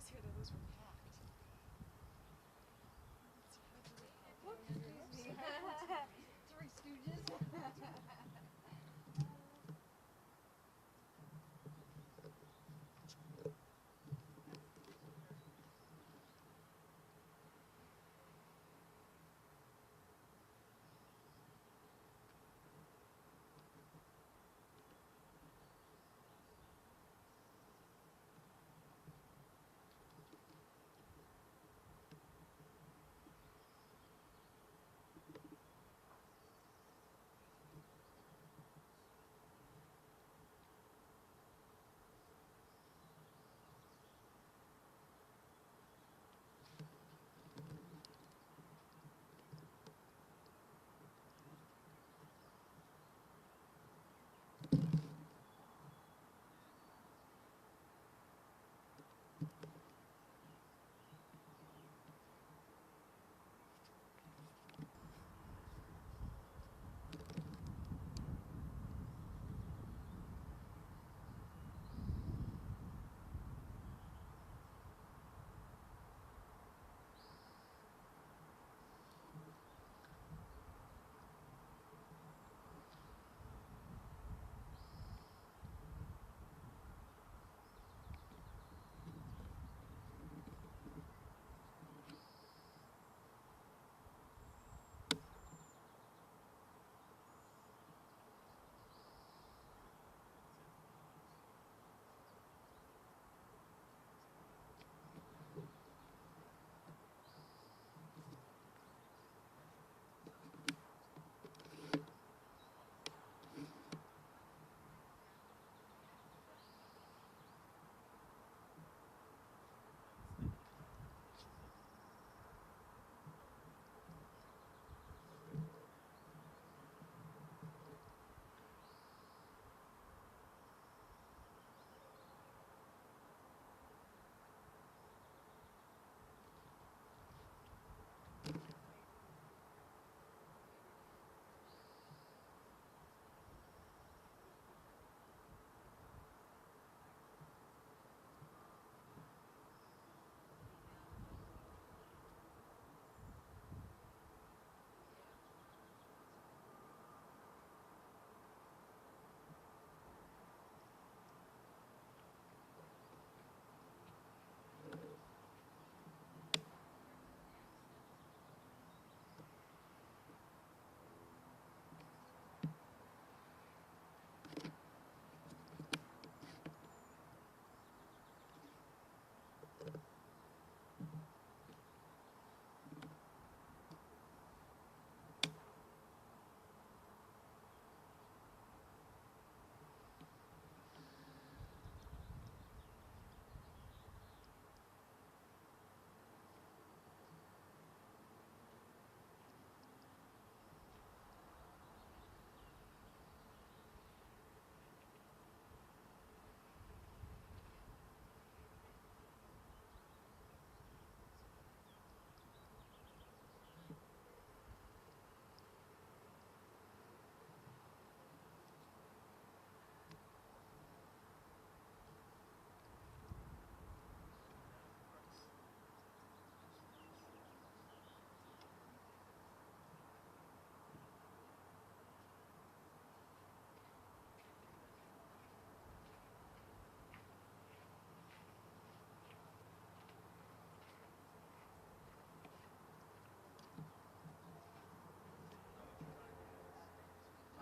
see how those were packed. Excuse me. Three Stooges.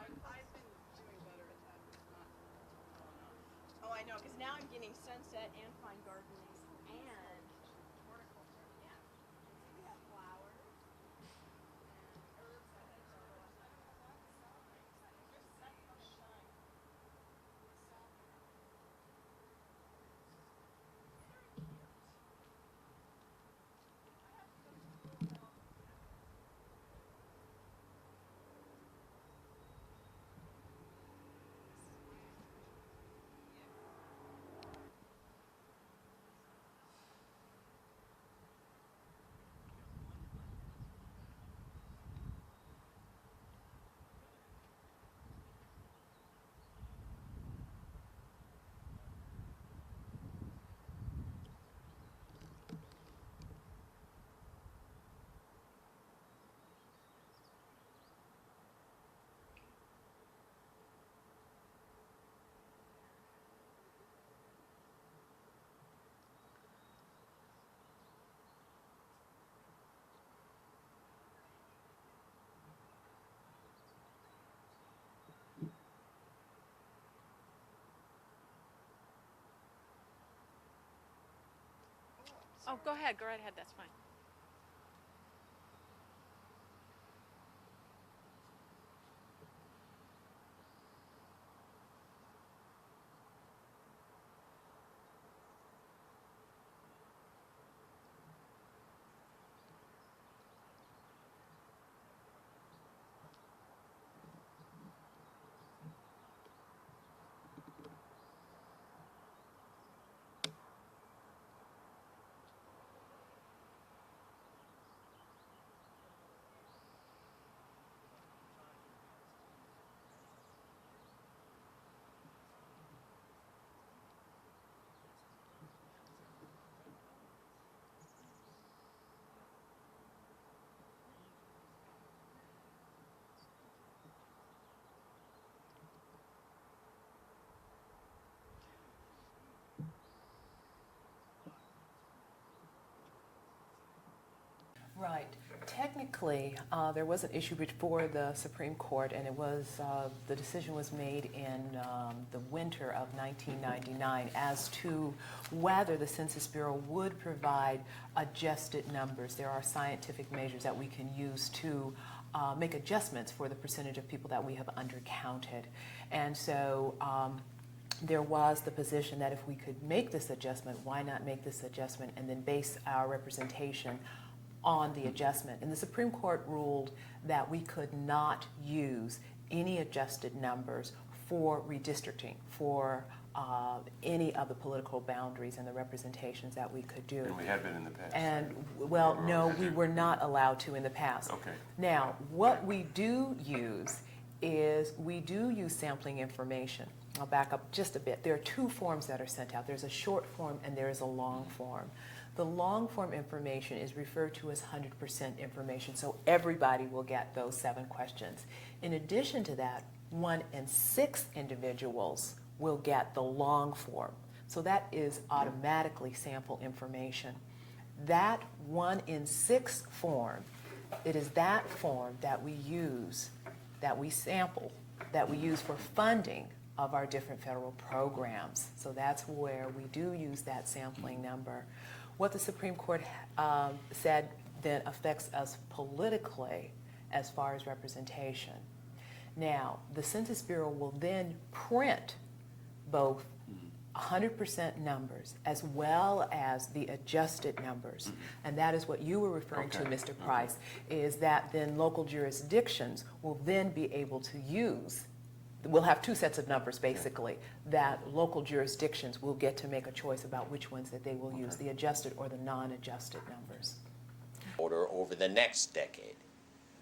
I've been doing better at that, but not well enough. Oh, I know, because now I'm getting sunset and fine gardening and horticulture. Yeah. We have flowers and herbs that I grow. Just set from the sun. Very cute. I have to go to school now. Oh, go ahead, that's fine. Right. Technically, there was an issue before the Supreme Court, and it was the decision was made in the winter of 1999 as to whether the Census Bureau would provide adjusted numbers. There are scientific measures that we can use to make adjustments for the percentage of people that we have undercounted. And so there was the position that if we could make this adjustment, why not make this adjustment and then base our representation on the adjustment. And the Supreme Court ruled that we could not use any adjusted numbers for redistricting, for any of the political boundaries and the representations that we could do. And we had been in the past. And, well, no, we were not allowed to in the past. Okay. Now, what we do use is we do use sampling information. I'll back up just a bit. There are two forms that are sent out. There's a short form and there is a long form. The long form information is referred to as 100% information, so everybody will get those 7 questions. In addition to that, 1 in 6 individuals will get the long form. So that is automatically sample information. That 1 in 6 form, it is that form that we use, that we sample, that we use for funding of our different federal programs. So that's where we do use that sampling number. What the Supreme Court said then affects us politically as far as representation. Now, the Census Bureau will then print both 100% numbers as well as the adjusted numbers. And that is what you were referring to, Mr. Price, is that then local jurisdictions will then be able to use. We'll have 2 sets of numbers, basically, that local jurisdictions will get to make a choice about which ones that they will use, the adjusted or the non-adjusted numbers. Over the next decade,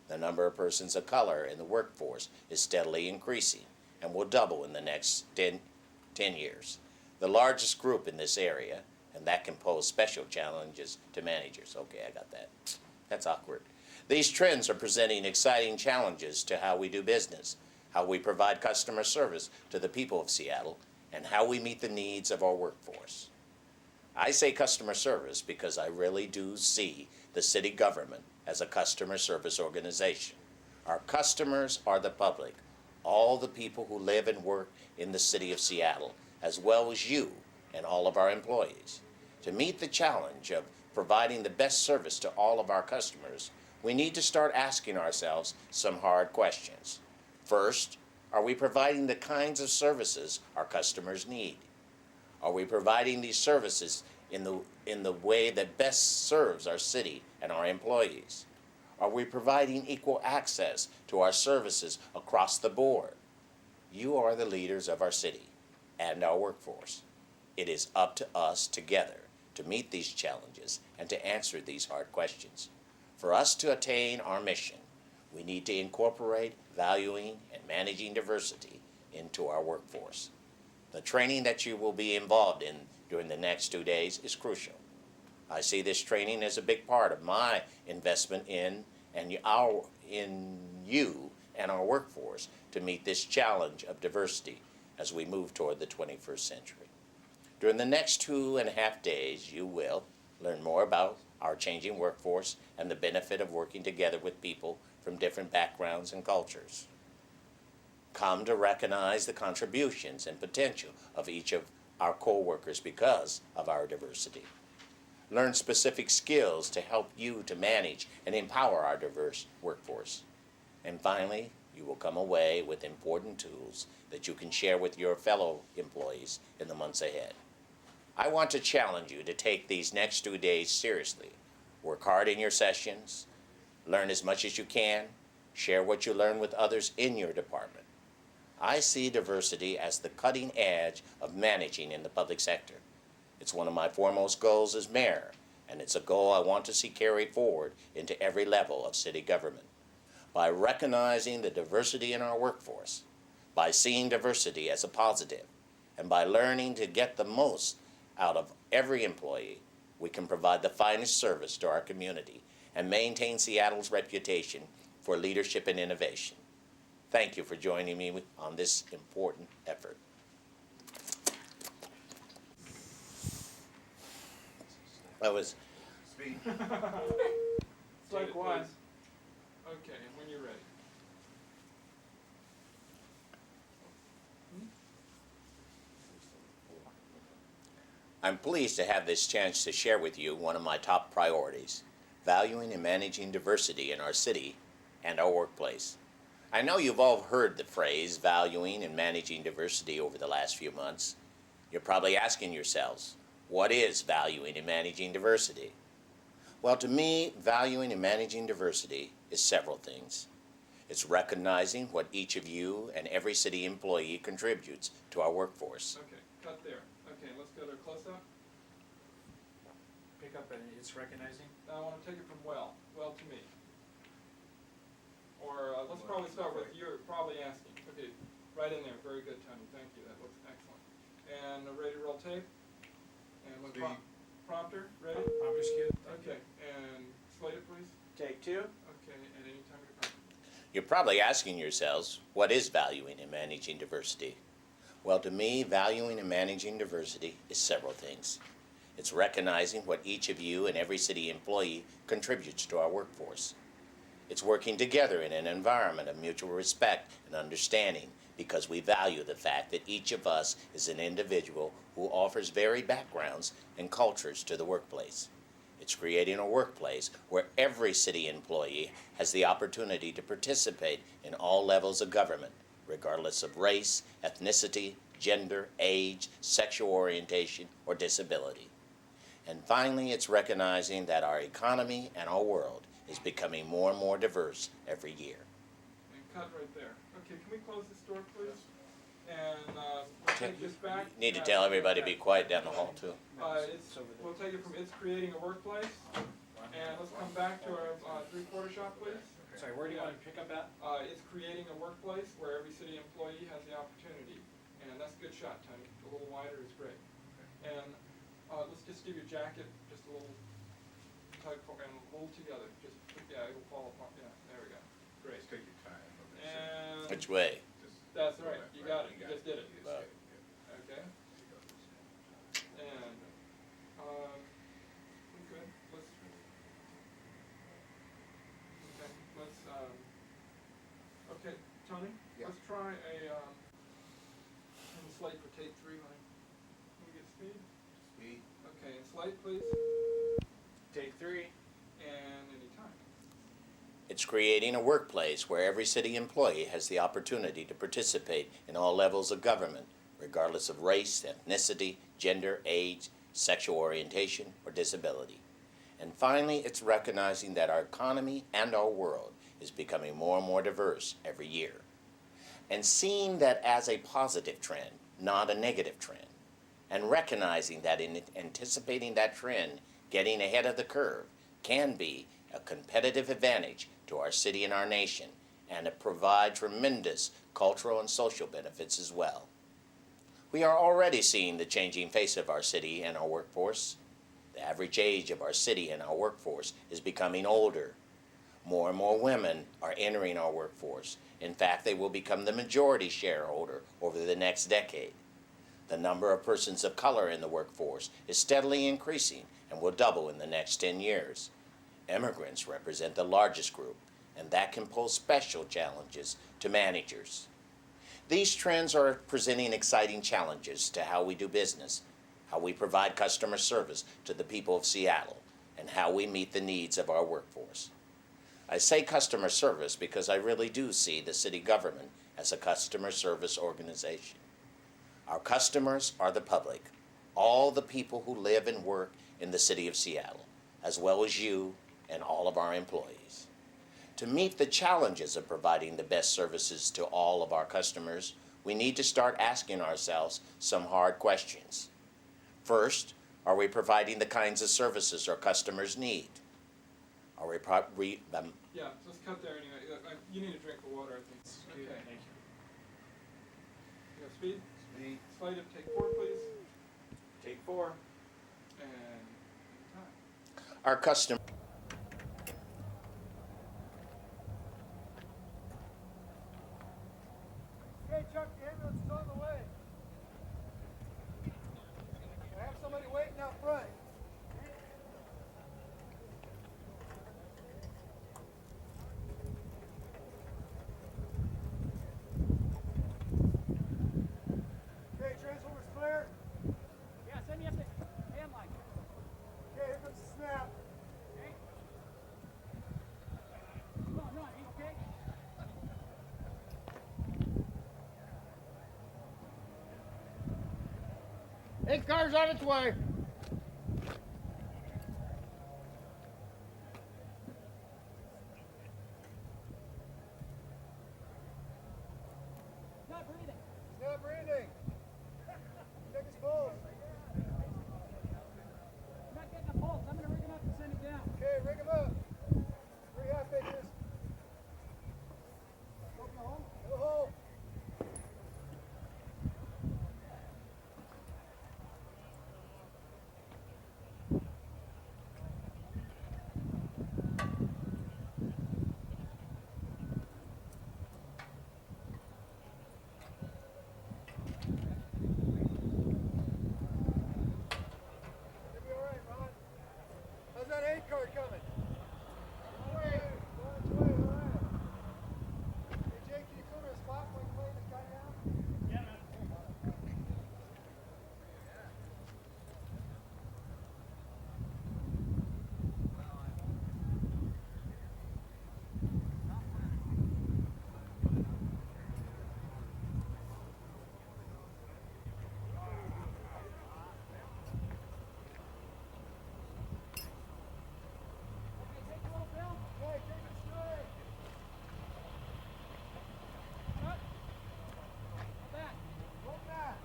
the number of persons of color in the workforce is steadily increasing and will double in the next 10 years. The largest group in this area, and that can pose special challenges to managers. Okay, I got that. That's awkward. These trends are presenting exciting challenges to how we do business, how we provide customer service to the people of Seattle, and how we meet the needs of our workforce. I say customer service because I really do see the city government as a customer service organization. Our customers are the public, all the people who live and work in the city of Seattle, as well as you and all of our employees. To meet the challenge of providing the best service to all of our customers, we need to start asking ourselves some hard questions. First, are we providing the kinds of services our customers need? Are we providing these services in the way that best serves our city and our employees? Are we providing equal access to our services across the board? You are the leaders of our city and our workforce. It is up to us together to meet these challenges and to answer these hard questions. For us to attain our mission, we need to incorporate valuing and managing diversity into our workforce. The training that you will be involved in during the next 2 days is crucial. I see this training as a big part of my investment in you and our workforce to meet this challenge of diversity as we move toward the 21st century. During the next 2.5 days, you will learn more about our changing workforce and the benefit of working together with people from different backgrounds and cultures. Come to recognize the contributions and potential of each of our co-workers because of our diversity. learn specific skills to help you to manage and empower our diverse workforce. And finally, you will come away with important tools that you can share with your fellow employees in the months ahead. I want to challenge you to take these next 2 days seriously. Work hard in your sessions, learn as much as you can, share what you learn with others in your department. I see diversity as the cutting edge of managing in the public sector. It's one of my foremost goals as mayor, and it's a goal I want to see carried forward into every level of city government. By recognizing the diversity in our workforce, by seeing diversity as a positive, and by learning to get the most out of every employee, we can provide the finest service to our community and maintain Seattle's reputation for leadership and innovation. Thank you for joining me on this important effort. That was Speed. Strike one. Okay, when you're ready. I'm pleased to have this chance to share with you one of my top priorities, valuing and managing diversity in our city and our workplace. I know you've all heard the phrase valuing and managing diversity over the last few months. You're probably asking yourselves, what is valuing and managing diversity? Well, to me, valuing and managing diversity is several things. It's recognizing what each of you and every city employee contributes to our workforce. Okay, cut there. Okay, let's go to a close-up. Pick up and it's recognizing. Now I want to take it from well to me. Or let's probably start with you're probably asking. Okay, right in there. Very good, Tony. Thank you. That looks excellent. And ready to roll tape? And when Speed. prompter, ready? Prompter's cue. Okay, and slate it, please. Take two. Okay, and anytime you're prompted. You're probably asking yourselves, what is valuing and managing diversity? Well, to me, valuing and managing diversity is several things. It's recognizing what each of you and every city employee contributes to our workforce. It's working together in an environment of mutual respect and understanding because we value the fact that each of us is an individual who offers varied backgrounds and cultures to the workplace. It's creating a workplace where every city employee has the opportunity to participate in all levels of government, regardless of race, ethnicity, gender, age, sexual orientation, or disability. And finally, it's recognizing that our economy and our world is becoming more and more diverse every year. And cut right there. Okay, can we close this door, please? And we'll take this back. You need to tell everybody to be quiet down the hall, too. We'll take it from it's creating a workplace. And let's come back to our three-quarter shot, please. Sorry, where do you want to pick up at? It's creating a workplace where every city employee has the opportunity. And that's a good shot, Tony. A little wider is great. And let's just give your jacket just a little tug and hold together. Just, yeah, it will fall apart. Yeah, there we go. Great. Take your time. And Which way? that's right. You got it. You just did it. Wow. Okay. And we good. Okay, Tony. Yeah. Let's try and slate for tape 3, honey. Can we get speed? Speed. Okay, and slate, please. Take 3. And anytime. It's creating a workplace where every city employee has the opportunity to participate in all levels of government, regardless of race, ethnicity, gender, age, sexual orientation, or disability. And finally, it's recognizing that our economy and our world is becoming more and more diverse every year. And seeing that as a positive trend, not a negative trend. And recognizing that in anticipating that trend, getting ahead of the curve can be a competitive advantage to our city and our nation, and it provides tremendous cultural and social benefits as well. We are already seeing the changing face of our city and our workforce. The average age of our city and our workforce is becoming older. More and more women are entering our workforce. In fact, they will become the majority shareholder over the next decade. The number of persons of color in the workforce is steadily increasing and will double in the next 10 years. Immigrants represent the largest group, and that can pose special challenges to managers. These trends are presenting exciting challenges to how we do business, how we provide customer service to the people of Seattle, and how we meet the needs of our workforce. I say customer service because I really do see the city government as a customer service organization. Our customers are the public, all the people who live and work in the city of Seattle, as well as you and all of our employees. To meet the challenges of providing the best services to all of our customers, we need to start asking ourselves some hard questions. First, are we providing the kinds of services our customers need? Are we Yeah, let's cut there anyway. You need a drink of water, I think. Good, Okay. thank you. You have speed? Speed. Slide up, take 4, please. Take 4. And time. our customer Hey Chuck, the ambulance is on the way. I have somebody waiting out front. Okay, transformer's clear. Yeah, send me up the hand line. Okay, here comes the snap. Okay. Come on, are you okay? Hey, car's on its way. Not breathing. He's not breathing. Check his pulse. I'm not getting a pulse. I'm gonna rig him up and send him down. Okay, rig him up. 3 half inches. Open the hole. In the hole. You'll be all right, Ron. How's that aid card coming? On its way, all right. Hey, Jake, can you come to a spot so I can lay this guy down? Yeah, man. Okay, take a little Bill. Okay, take it straight. Up. Back. Roll back.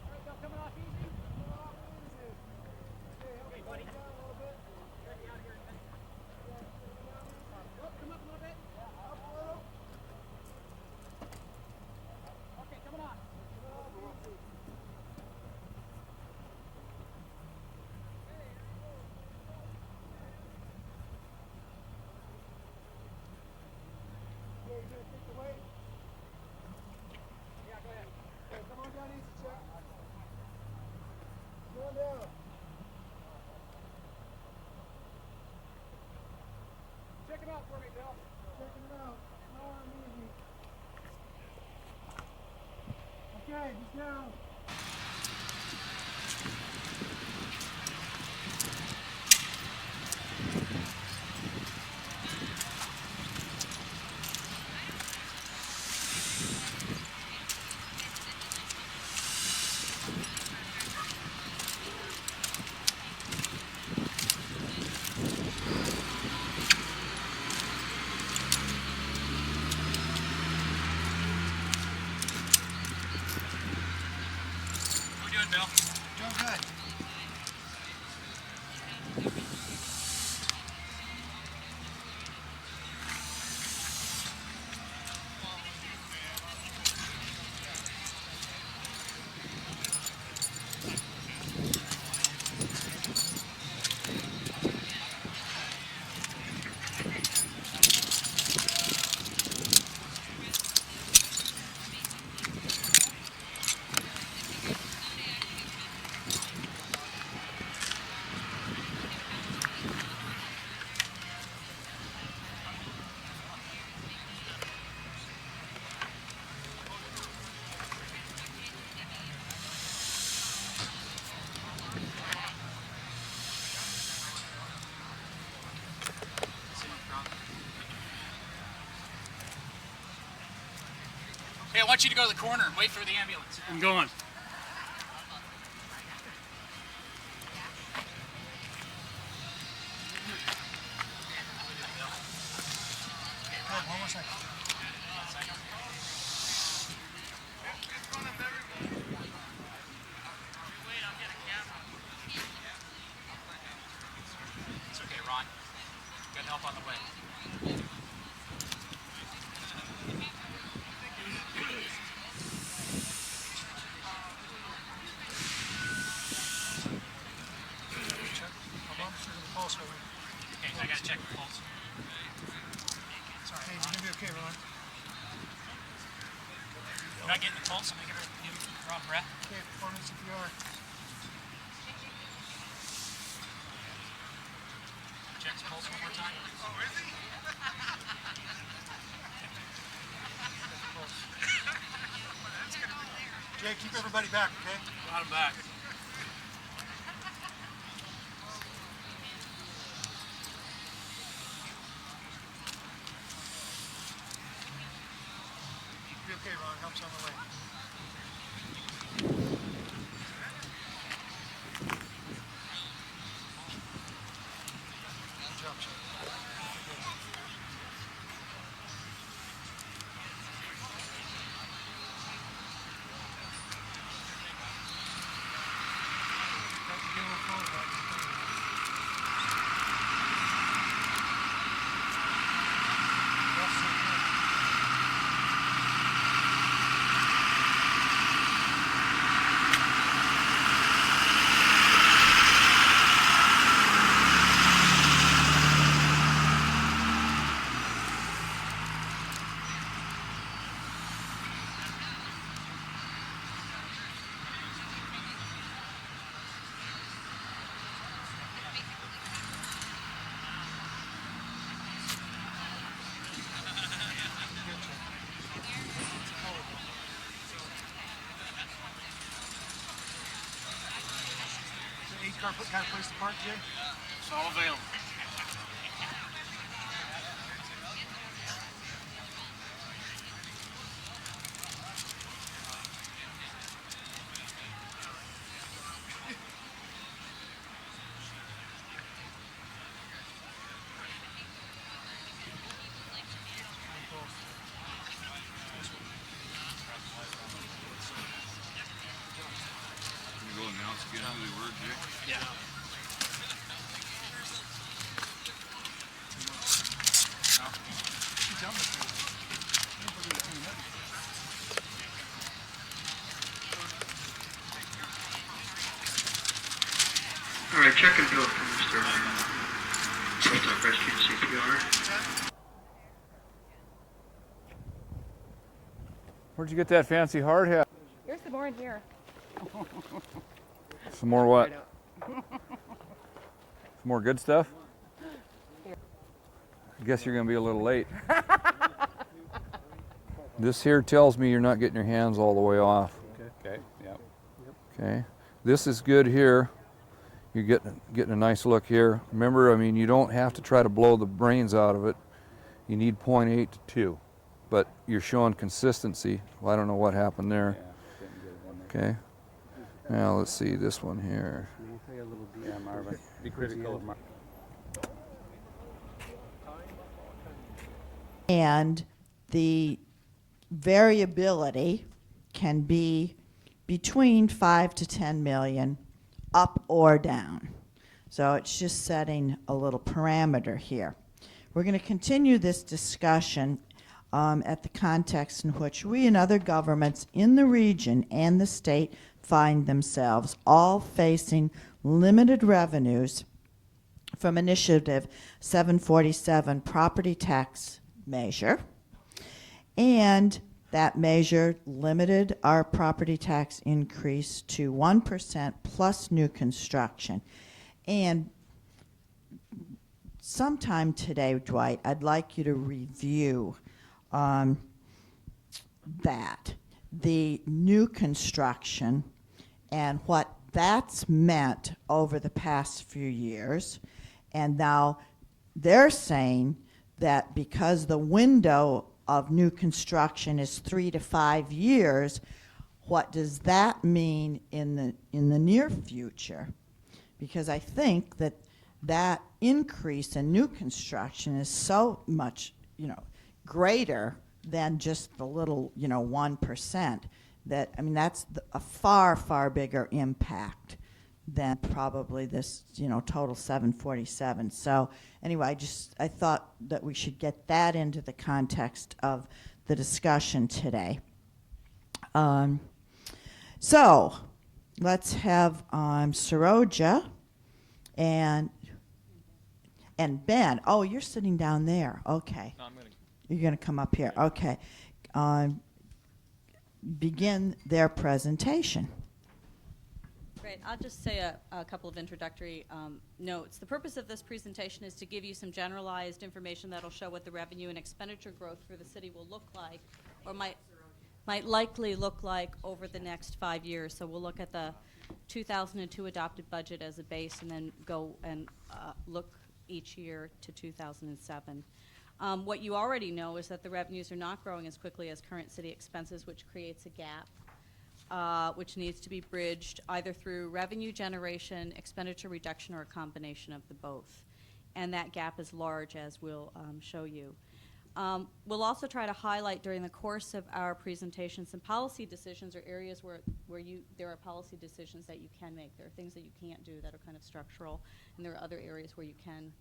All right, Bill, coming off easy. Come on, easy. Okay, help me buddy. Down a little bit. Oh, come up a little bit. Up a little. Okay, coming on. Okay, you gonna take the weight? Yeah, go ahead. Okay, come on down easy, Chuck. Come on down. Check him out for me, Bill. Checking him out. Slow and easy. Okay, he's down. Hey, I want you to go to the corner and wait for the ambulance. I'm going. One more second. It's okay, Ron. Got help on the way. Okay, I gotta check the pulse. Hey, you're gonna be okay, Ron. You're not getting the pulse? I'm gonna give Ron breath. Okay, performance CPR. Check his pulse one more time. Jay, keep everybody back, okay? Got him back. Be okay, Ron. Help's on the way. Good job, Jay. Got to get a little phone back. That's so good. Is the 8 car kind of place to park, Jay? It's all available. Go announce again who they were, Jay. Yeah. She's done with it. All right, check and go for Mr. Post-op rescue CPR. Where'd you get that fancy hard hat? There's some more in here. Some more what? Some more good stuff? I guess you're gonna be a little late. This here tells me you're not getting your hands all the way off. Okay, yep. Okay. This is good here. You're getting a nice look here. Remember, I mean, you don't have to try to blow the brains out of it. You need 0.8 to 2. But you're showing consistency. Well, I don't know what happened there. Okay. Now let's see this one here. Yeah, Marvin. Be critical of Marvin. And the variability can be between 5 to 10 million, up or down. So it's just setting a little parameter here. We're going to continue this discussion at the context in which we and other governments in the region and the state find themselves, all facing limited revenues from Initiative 747 property tax measure. And that measure limited our property tax increase to 1% plus new construction. And sometime today, Dwight, I'd like you to review that, the new construction and what that's meant over the past few years. And now they're saying that because the window of new construction is 3 to 5 years, what does that mean in the near future? Because I think that that increase in new construction is so much, greater than just the little, 1%. That, I mean, that's a far, far bigger impact than probably this, total 747. So anyway, I thought that we should get that into the context of the discussion today. So let's have Saroja and Ben. Oh, you're sitting down there. Okay. No, I'm gonna. You're going to come up here. Okay. Begin their presentation. Great. I'll just say a couple of introductory notes. The purpose of this presentation is to give you some generalized information that will show what the revenue and expenditure growth for the city will look like, or might likely look like over the next 5 years. So we'll look at the 2002 adopted budget as a base and then go and look each year to 2007. What you already know is that the revenues are not growing as quickly as current city expenses, which creates a gap which needs to be bridged either through revenue generation, expenditure reduction, or a combination of the both. And that gap is large, as we'll show you. We'll also try to highlight during the course of our presentation some policy decisions or areas where there are policy decisions that you can make. There are things that you can't do that are kind of structural, and there are other areas where you can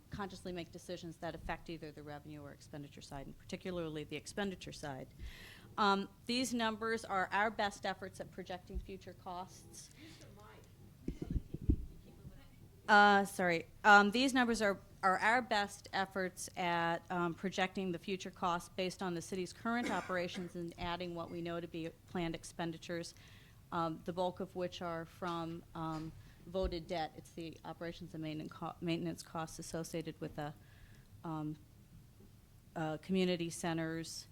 consciously make decisions that affect either the revenue or expenditure side, and particularly the expenditure side. These numbers are our best efforts at projecting future costs. These numbers are our best efforts at projecting the future costs based on the city's current operations and adding what we know to be planned expenditures, the bulk of which are from voted debt. It's the operations and maintenance costs associated with the community centers,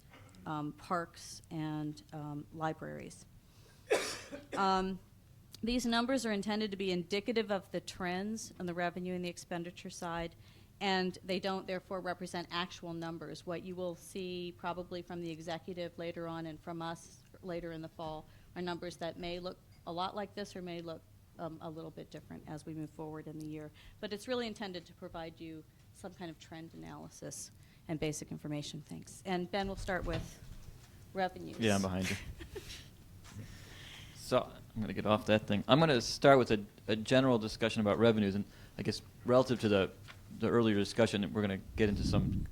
parks, and libraries. These numbers are intended to be indicative of the trends on the revenue and the expenditure side, and they don't therefore represent actual numbers. What you will see probably from the executive later on and from us later in the fall are numbers that may look a lot like this or may look a little bit different as we move forward in the year. But it's really intended to provide you some kind of trend analysis and basic information. Thanks. And Ben will start with revenues. Yeah, I'm behind you. So I'm going to get off that thing. I'm going to start with a general discussion about revenues, and I guess relative to the earlier discussion, we're going to get into some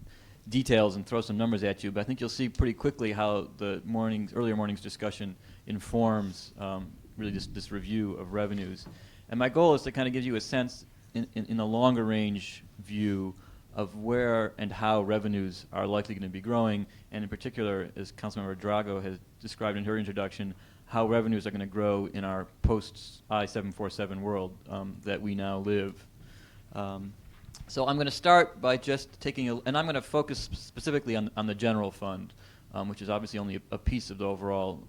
details and throw some numbers at you, but I think you'll see pretty quickly how the earlier morning's discussion informs really this review of revenues. And my goal is to kind of give you a sense in a longer range view of where and how revenues are likely going to be growing, and in particular, as Councilmember Drago has described in her introduction, how revenues are going to grow in our post-I-747 world that we now live. So I'm going to start by just taking and I'm going to focus specifically on the general fund, which is obviously only a piece of the overall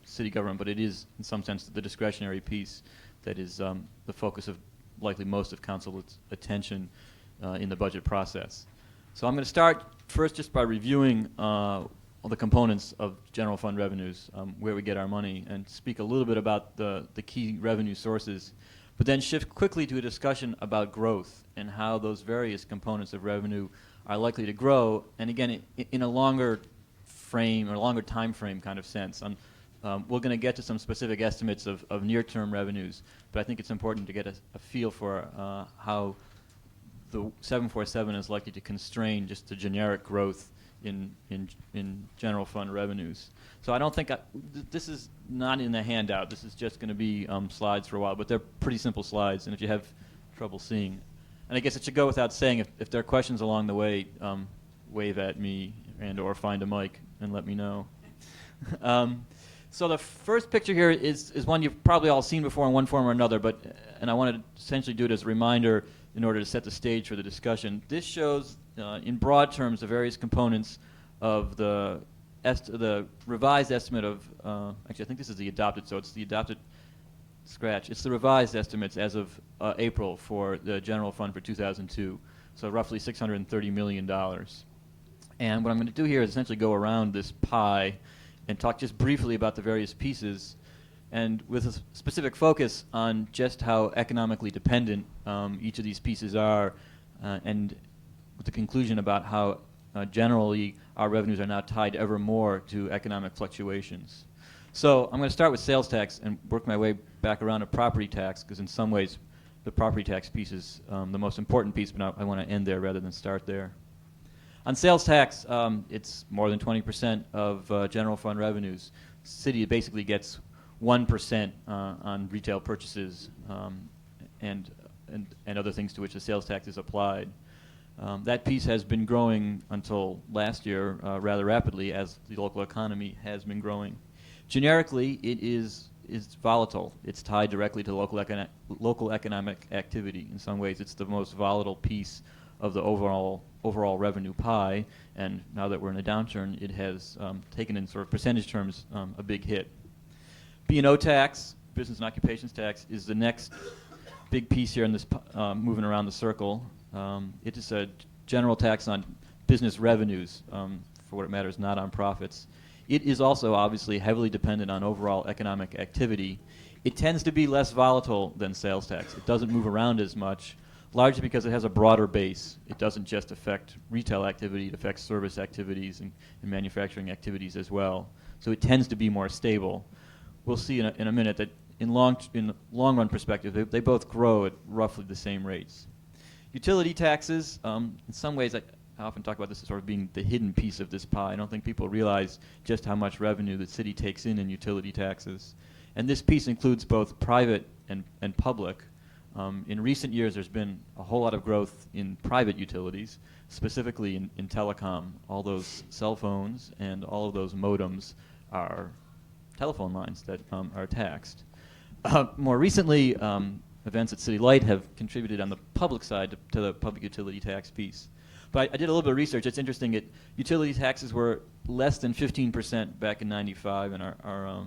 city government, but it is, in some sense, the discretionary piece that is the focus of likely most of council's attention in the budget process. So I'm going to start first just by reviewing all the components of general fund revenues, where we get our money, and speak a little bit about the key revenue sources, but then shift quickly to a discussion about growth and how those various components of revenue are likely to grow, and again, in a longer frame or longer time frame kind of sense. We're going to get to some specific estimates of near-term revenues, but I think it's important to get a feel for how the 747 is likely to constrain just the generic growth in general fund revenues. So I don't think this is not in the handout. This is just going to be slides for a while, but they're pretty simple slides, and if you have trouble seeing, and I guess it should go without saying, if there are questions along the way, wave at me or find a mic and let me know. So the first picture here is one you've probably all seen before in one form or another, and I wanted to essentially do it as a reminder in order to set the stage for the discussion. This shows, in broad terms, the various components of the revised estimate of, actually I think this is the adopted, so it's the adopted scratch. It's the revised estimates as of April for the general fund for 2002, so roughly $630 million. And what I'm going to do here is essentially go around this pie and talk just briefly about the various pieces, and with a specific focus on just how economically dependent each of these pieces are, and with the conclusion about how generally our revenues are now tied ever more to economic fluctuations. So I'm going to start with sales tax and work my way back around to property tax, because in some ways the property tax piece is the most important piece, but I want to end there rather than start there. On sales tax, it's more than 20% of general fund revenues. City basically gets 1% on retail purchases and other things to which the sales tax is applied. That piece has been growing until last year rather rapidly as the local economy has been growing. Generically, it is volatile. It's tied directly to local economic activity. In some ways, it's the most volatile piece of the overall revenue pie, and now that we're in a downturn, it has taken in sort of percentage terms a big hit. B&O tax, business and occupations tax, is the next big piece here in this moving around the circle. It is a general tax on business revenues, for what it matters, not on profits. It is also obviously heavily dependent on overall economic activity. It tends to be less volatile than sales tax. It doesn't move around as much, largely because it has a broader base. It doesn't just affect retail activity, it affects service activities and manufacturing activities as well. So it tends to be more stable. We'll see in a minute that in long run perspective, they both grow at roughly the same rates. Utility taxes, in some ways, I often talk about this as sort of being the hidden piece of this pie. I don't think people realize just how much revenue the city takes in utility taxes. And this piece includes both private and public. In recent years, there's been a whole lot of growth in private utilities, specifically in telecom. All those cell phones and all of those modems are telephone lines that are taxed. More recently, events at City Light have contributed on the public side to the public utility tax piece. But I did a little bit of research. It's interesting that utility taxes were less than 15% back in '95 and are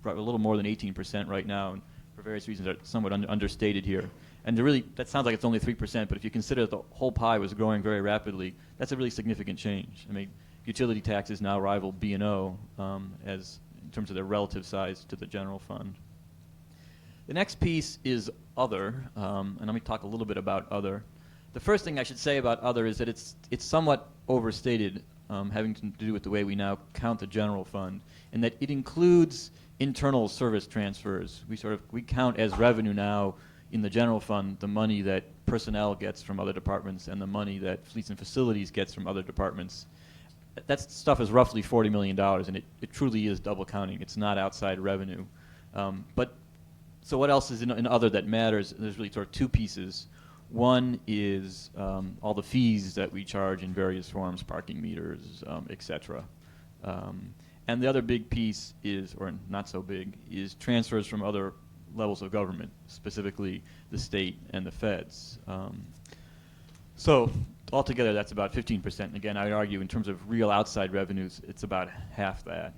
a little more than 18% right now, and for various reasons are somewhat understated here. And that sounds like it's only 3%, but if you consider that the whole pie was growing very rapidly, that's a really significant change. I mean, utility taxes now rival B&O as in terms of their relative size to the general fund. The next piece is other, and let me talk a little bit about other. The first thing I should say about other is that it's somewhat overstated, having to do with the way we now count the general fund, and that it includes internal service transfers. We count as revenue now in the general fund the money that personnel gets from other departments and the money that fleets and facilities gets from other departments. That stuff is roughly $40 million, and it truly is double counting. It's not outside revenue. So what else is in other that matters? There's really sort of two pieces. One is all the fees that we charge in various forms, parking meters, et cetera. And the other big piece is, or not so big, is transfers from other levels of government, specifically the state and the feds. So altogether, that's about 15%. And again, I would argue in terms of real outside revenues, it's about half that.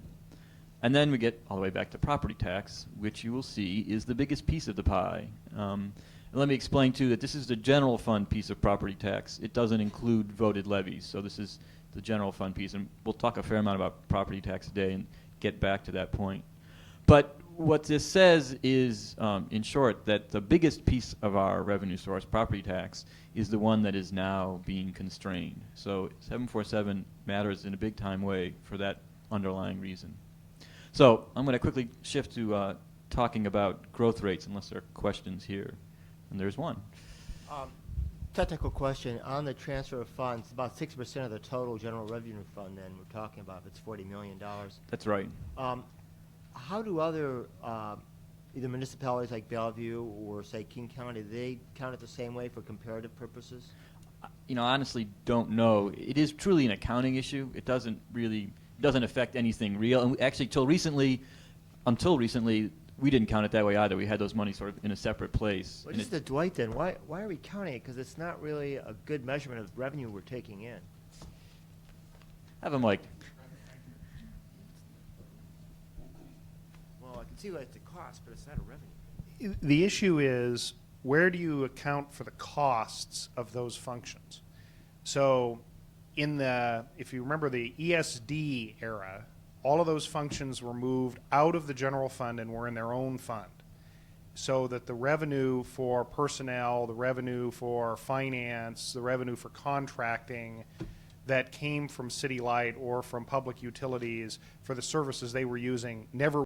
And then we get all the way back to property tax, which you will see is the biggest piece of the pie. And let me explain, too, that this is the general fund piece of property tax. It doesn't include voted levies. So this is the general fund piece. And we'll talk a fair amount about property tax today and get back to that point. But what this says is, in short, that the biggest piece of our revenue source, property tax, is the one that is now being constrained. So 747 matters in a big-time way for that underlying reason. So I'm going to quickly shift to talking about growth rates, unless there are questions here. And there's one. Technical question. On the transfer of funds, about 6% of the total general revenue fund then we're talking about, if it's $40 million. That's right. How do other, either municipalities like Bellevue or, say, King County, do they count it the same way for comparative purposes? Honestly don't know. It is truly an accounting issue. It doesn't affect anything real. And actually, until recently, we didn't count it that way either. We had those monies sort of in a separate place. What is the Dwight then? Why are we counting it? Because it's not really a good measurement of revenue we're taking in. Have a mic. Well, I can see what it's a cost, but it's not a revenue. The issue is, where do you account for the costs of those functions? So if you remember the ESD era, all of those functions were moved out of the general fund and were in their own fund. So that the revenue for personnel, the revenue for finance, the revenue for contracting that came from City Light or from public utilities for the services they were using never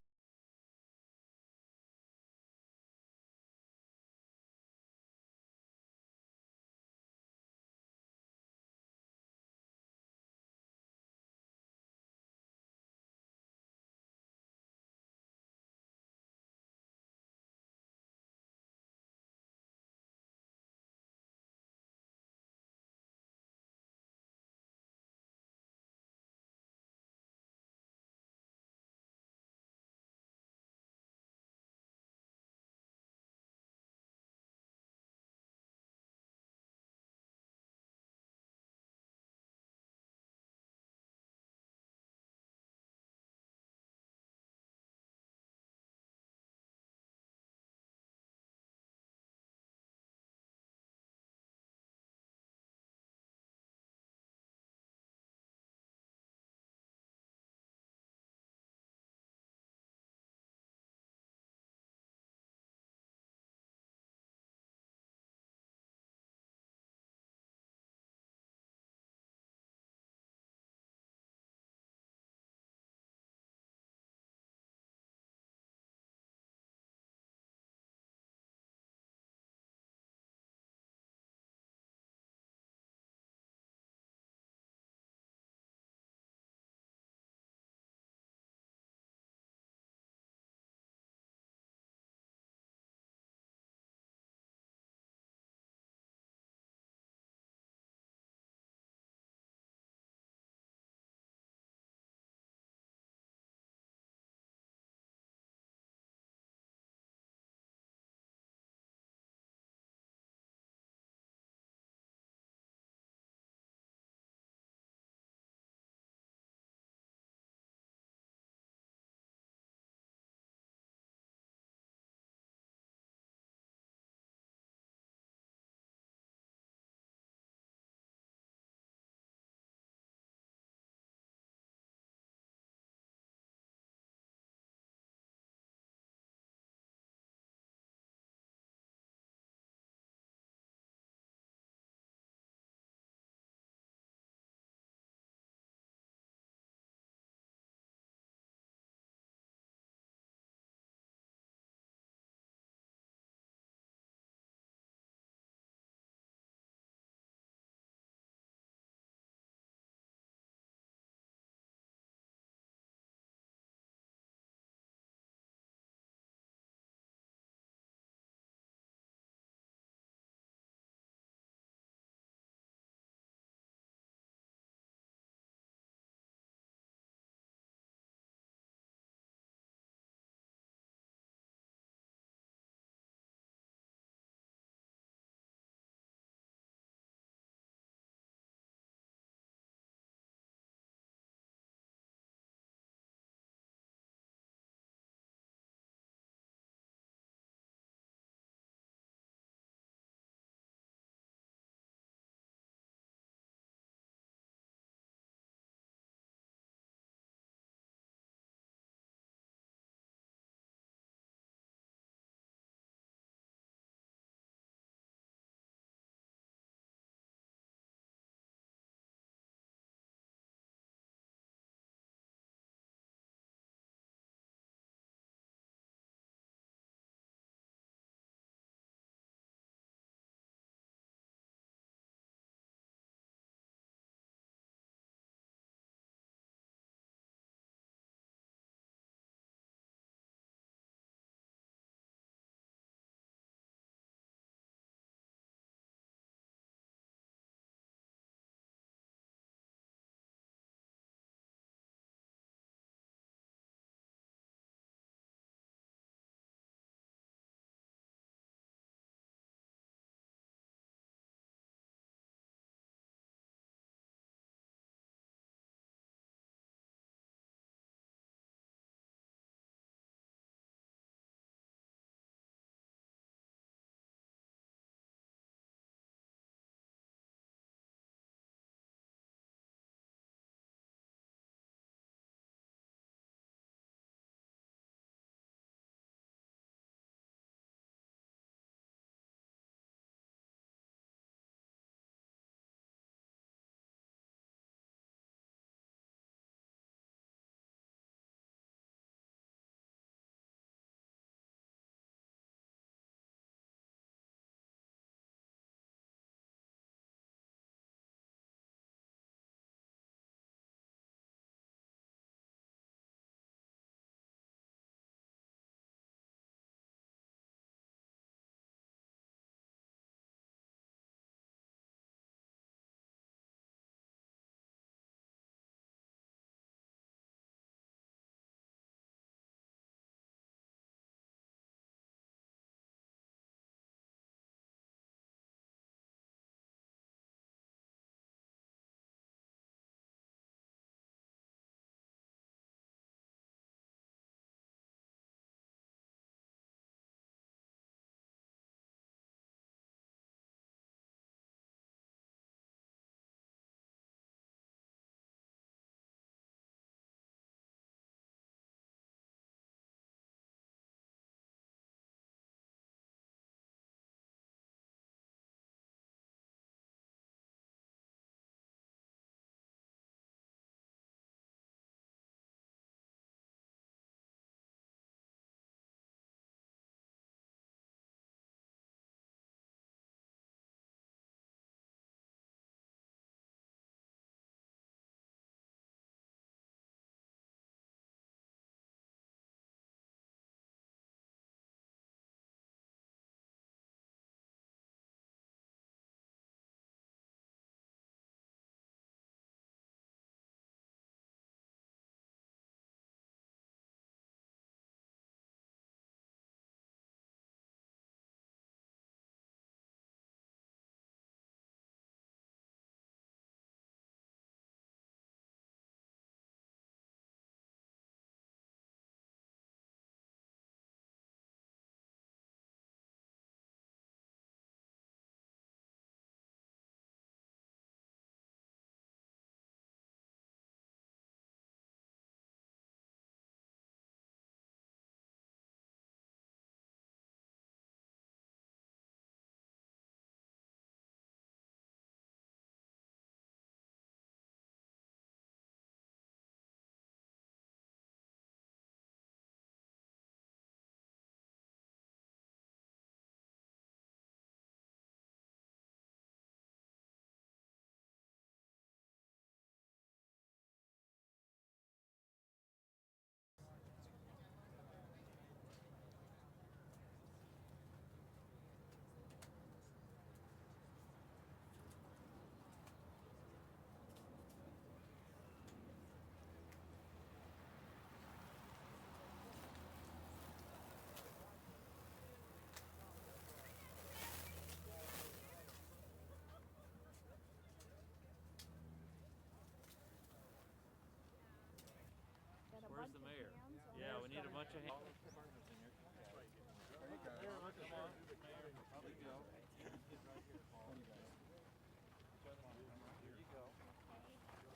need a bunch of hands.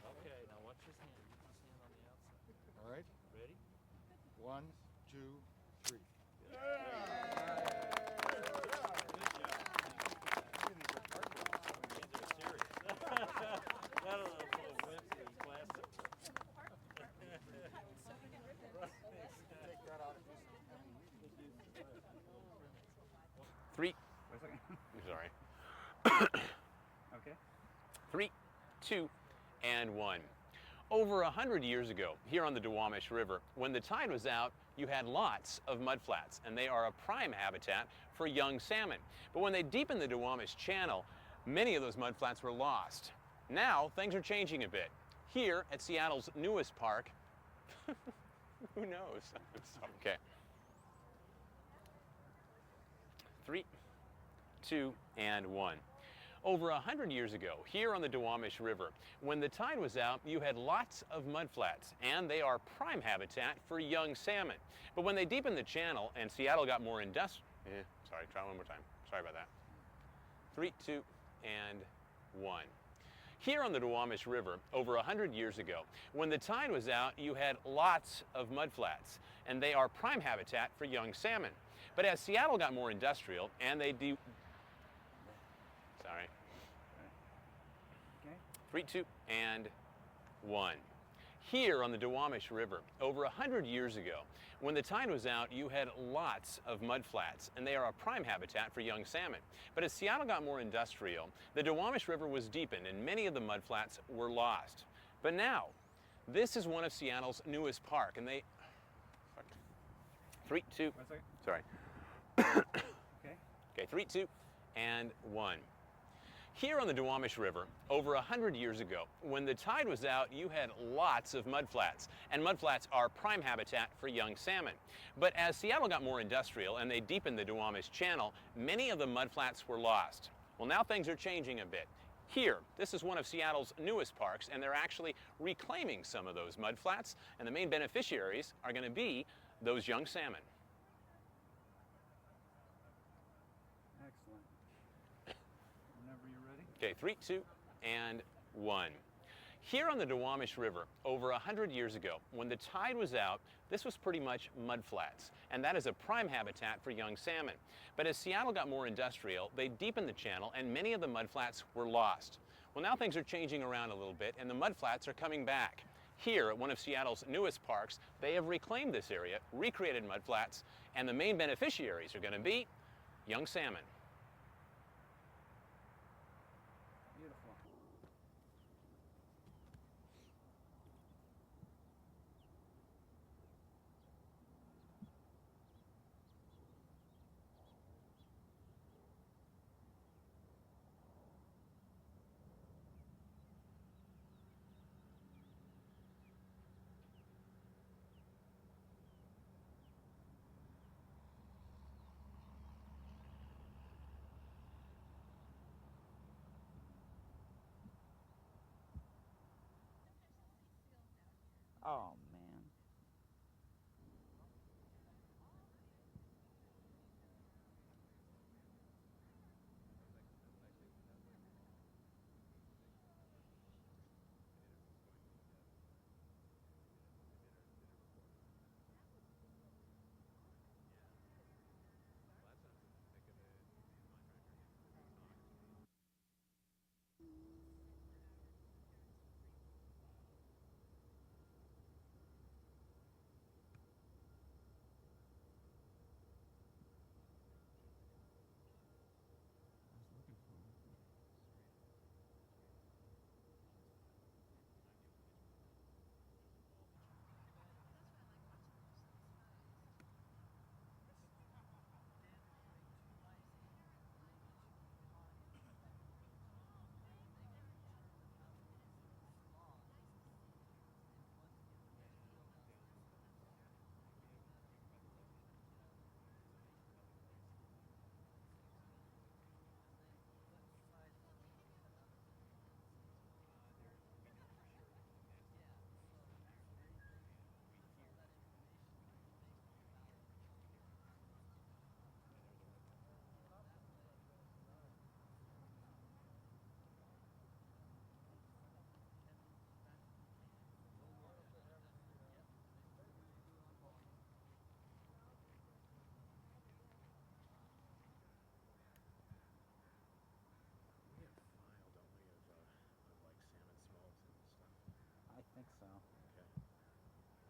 Okay, now watch his hand. Use his hand on the outside. All right. Ready? 1, 2, 3. That was a little whimsy, classic. Three. Wait a second. Sorry. Okay. 3, 2, and 1. Over 100 years ago, here on the Duwamish River, when the tide was out, you had lots of mudflats, and they are a prime habitat for young salmon. But when they deepened the Duwamish Channel, many of those mudflats were lost. Now, things are changing a bit. Here at Seattle's newest park, who knows? Okay. 3, 2, and 1. Over 100 years ago, here on the Duwamish River, when the tide was out, you had lots of mudflats, and they are prime habitat for young salmon. But when they deepened the channel and Seattle got more sorry, try one more time. Sorry about that. 3, 2, and 1. Here on the Duwamish River, over 100 years ago, when the tide was out, you had lots of mudflats, and they are prime habitat for young salmon. But as Seattle got more industrial and they Sorry. Okay. 3, 2, and 1. Here on the Duwamish River, over 100 years ago, when the tide was out, you had lots of mudflats, and they are a prime habitat for young salmon. But as Seattle got more industrial, the Duwamish River was deepened, and many of the mudflats were lost. But now, this is one of Seattle's newest park, and 3, 2, One second. sorry. Okay. Okay, 3, 2, and 1. Here on the Duwamish River, over 100 years ago, when the tide was out, you had lots of mudflats, and mudflats are prime habitat for young salmon. But as Seattle got more industrial and they deepened the Duwamish Channel, many of the mudflats were lost. Well, now things are changing a bit. Here, this is one of Seattle's newest parks, and they're actually reclaiming some of those mudflats, and the main beneficiaries are going to be those young salmon. Excellent. Whenever you're ready. Okay, 3, 2, and 1. Here on the Duwamish River, over 100 years ago, when the tide was out, this was pretty much mudflats, and that is a prime habitat for young salmon. But as Seattle got more industrial, they deepened the channel, and many of the mudflats were lost. Well, now things are changing around a little bit, and the mudflats are coming back. Here at one of Seattle's newest parks, they have reclaimed this area, recreated mudflats, and the main beneficiaries are going to be young salmon. Beautiful. Oh, man.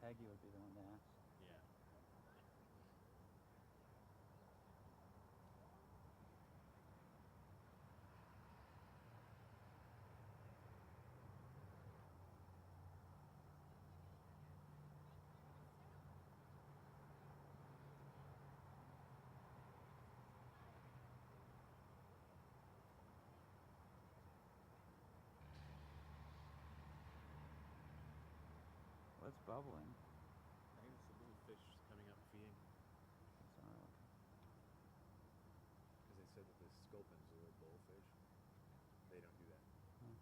Peggy would be the one to ask. Yeah. What's bubbling? I think it's the little fish coming up feeding. That's all right. Because they said that the sculpin's a little bullfish. They don't do that. Huh.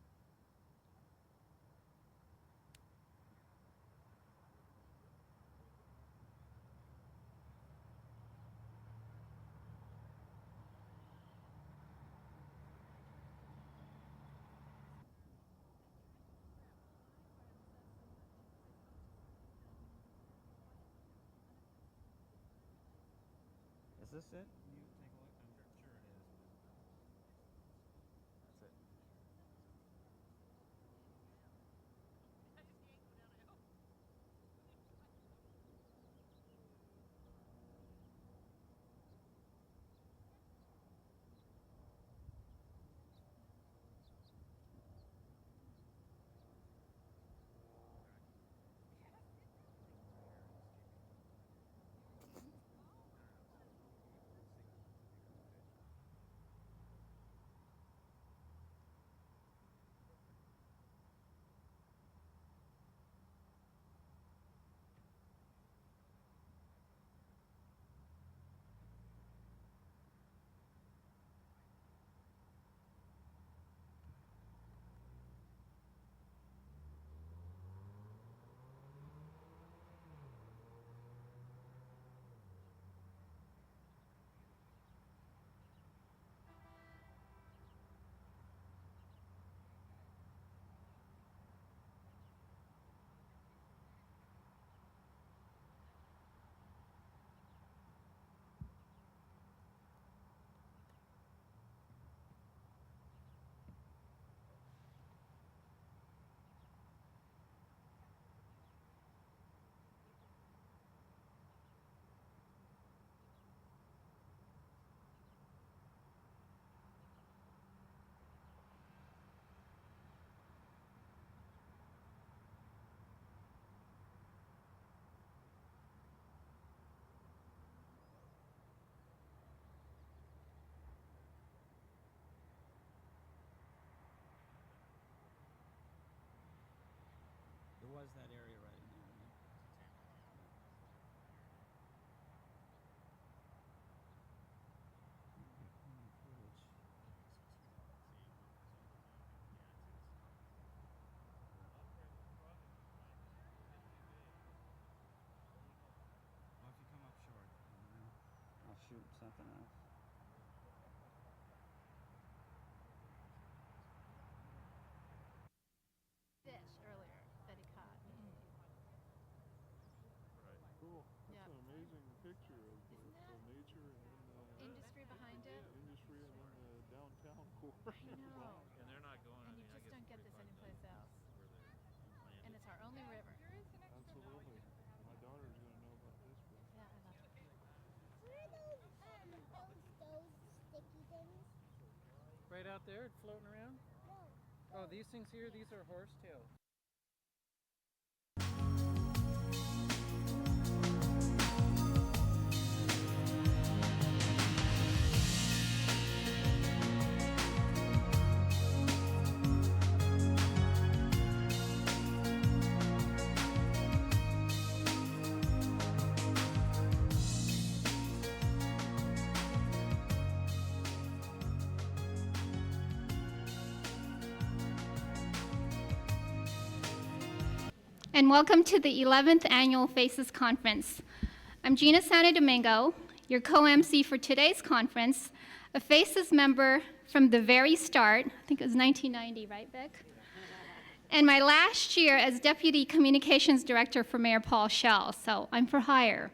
Is this it? You take a look. I'm sure it is. That's it. There was that area right in there. Right? Well, if you come up short, I'll shoot something else. Fish earlier that he caught. Right. Cool. That's Yeah. an amazing picture of the nature and then Industry behind it. industry and then the downtown core. I know. Wow. and they're not going. And I you mean, I just guess don't get this anyplace else. where they're landed. And it's our only river. Absolutely. My daughter's gonna know about this one. Yeah, I love it. Where are those sticky things? Right out there, floating around? No. Oh, these things here, these are horsetails. And welcome to the 11th Annual FACES Conference. I'm Gina Santo Domingo, your co-MC for today's conference, a FACES member from the very start. I think it was 1990, right, Vic? And my last year as Deputy Communications Director for Mayor Paul Schell, so I'm for hire.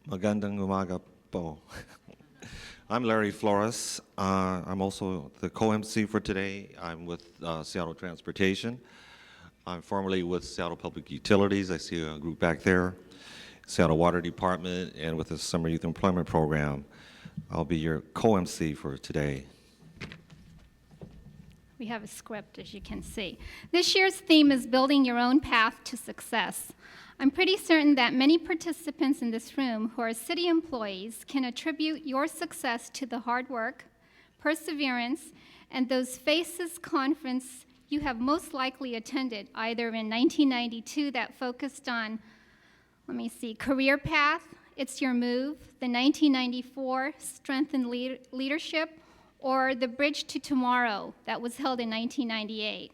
Magandang umaga po. I'm Larry Flores. I'm also the co-MC for today. I'm with Seattle Transportation. I'm formerly with Seattle Public Utilities. I see a group back there. Seattle Water Department, and with the Summer Youth Employment Program. I'll be your co-MC for today. We have a script, as you can see. This year's theme is Building Your Own Path to Success. I'm pretty certain that many participants in this room who are city employees can attribute your success to the hard work, perseverance, and those FACES conference you have most likely attended, either in 1992 that focused on, let me see, career path, It's Your Move, the 1994 Strengthened Leadership, or the Bridge to Tomorrow that was held in 1998.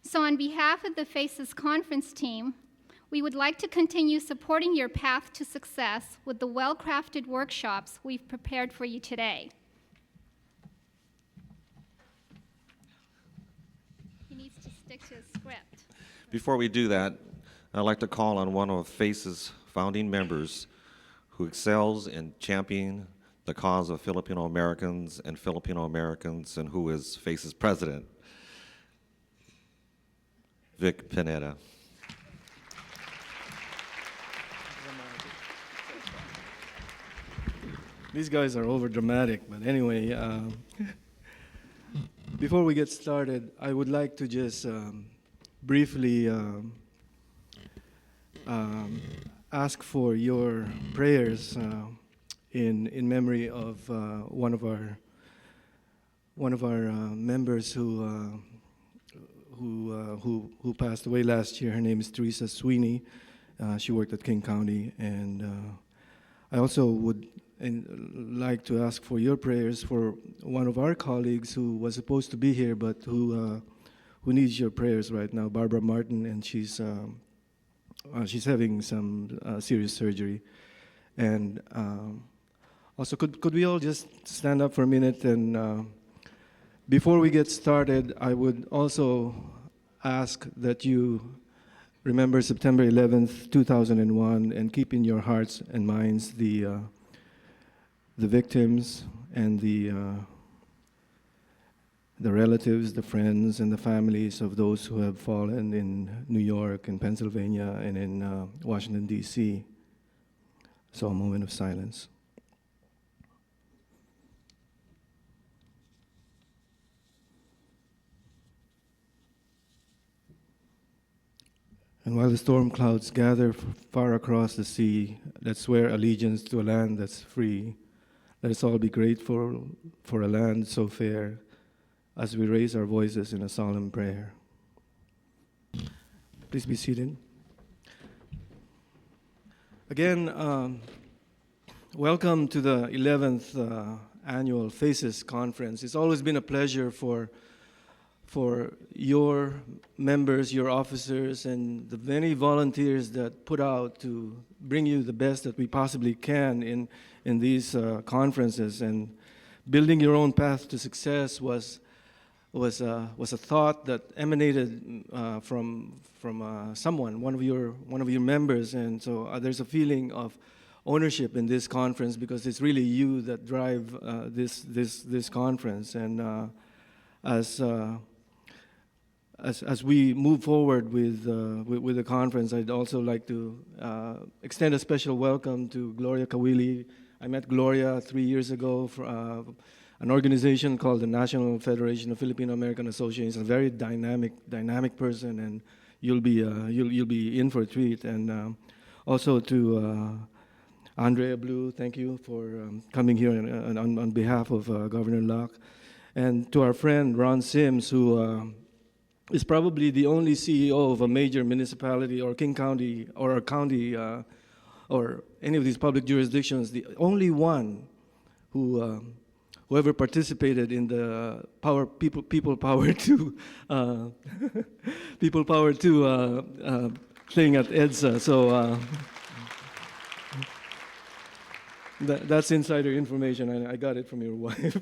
So on behalf of the FACES conference team, we would like to continue supporting your path to success with the well-crafted workshops we've prepared for you today. He needs to stick to his script. Before we do that, I'd like to call on one of FACE's founding members who excels in championing the cause of Filipino Americans and who is FACE's president, Vic Pineda. These guys are over dramatic, but anyway, before we get started, I would like to just briefly ask for your prayers in memory of one of our members who passed away last year. Her name is Teresa Sweeney. She worked at King County, and I also would like to ask for your prayers for one of our colleagues who was supposed to be here, but who needs your prayers right now, Barbara Martin, and she's having some serious surgery. And also, could we all just stand up for a minute? And before we get started, I would also ask that you remember September 11th, 2001, and keep in your hearts and minds the victims and the relatives, the friends, and the families of those who have fallen in New York and Pennsylvania and in Washington, D.C. So a moment of silence. And while the storm clouds gather far across the sea, let's swear allegiance to a land that's free. Let us all be grateful for a land so fair as we raise our voices in a solemn prayer. Please be seated. Again, welcome to the 11th annual FACES conference. It's always been a pleasure for your members, your officers, and the many volunteers that put out to bring you the best that we possibly can in these conferences. And building your own path to success was a thought that emanated from someone, one of your members, and so there's a feeling of ownership in this conference because it's really you that drive this conference. And as we move forward with the conference, I'd also like to extend a special welcome to Gloria Kawili. I met Gloria 3 years ago for an organization called the National Federation of Filipino American Associations. A very dynamic person, and you'll be in for a treat. And also to Andrea Blue, thank you for coming here on behalf of Governor Locke, and to our friend Ron Sims, who is probably the only CEO of a major municipality or King County or a county or any of these public jurisdictions, the only one who ever participated in the people power to thing at EDSA. So that's insider information, and I got it from your wife.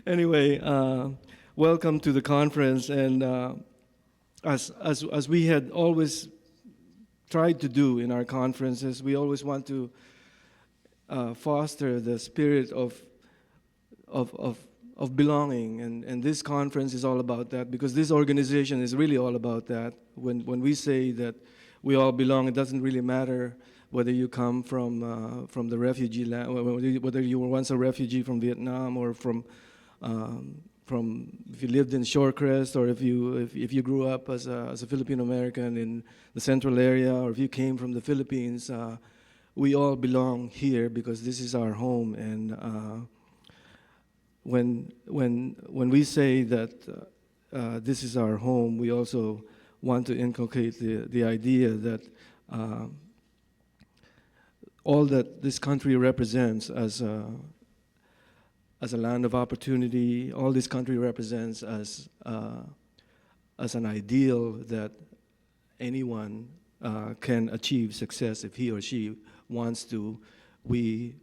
Anyway, welcome to the conference, and as we had always tried to do in our conferences, we always want to foster the spirit of belonging, and this conference is all about that, because this organization is really all about that. When we say that we all belong, it doesn't really matter whether you come from the refugee land, whether you were once a refugee from Vietnam, or from if you lived in Shorecrest, or if you grew up as a Filipino American in the central area, or if you came from the Philippines. We all belong here because this is our home, and when we say that this is our home, we also want to inculcate the idea that all that this country represents as a land of opportunity, all this country represents as an ideal that anyone can achieve success if he or she wants to. We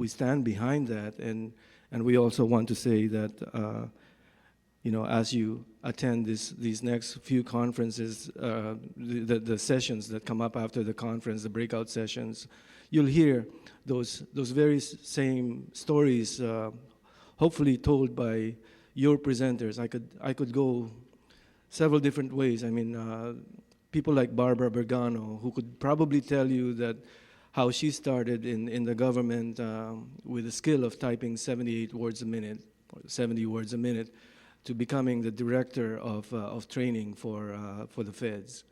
stand behind that, and we also want to say that as you attend these next few conferences, the sessions that come up after the conference, the breakout sessions, you'll hear those very same stories, hopefully told by your presenters. I could go several different ways. I mean, people like Barbara Bergano, who could probably tell you that how she started in the government with the skill of typing 78 words a minute, or 70 words a minute, to becoming the director of training for the feds.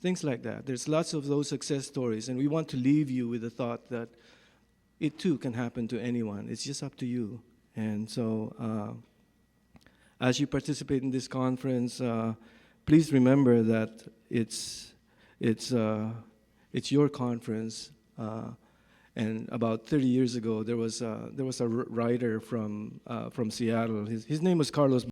Things like that. There's lots of those success stories, and we want to leave you with the thought that it too can happen to anyone. It's just up to you. And so as you participate in this conference, please remember that it's your conference. And about 30 years ago, there was a writer from Seattle. His name was Carlos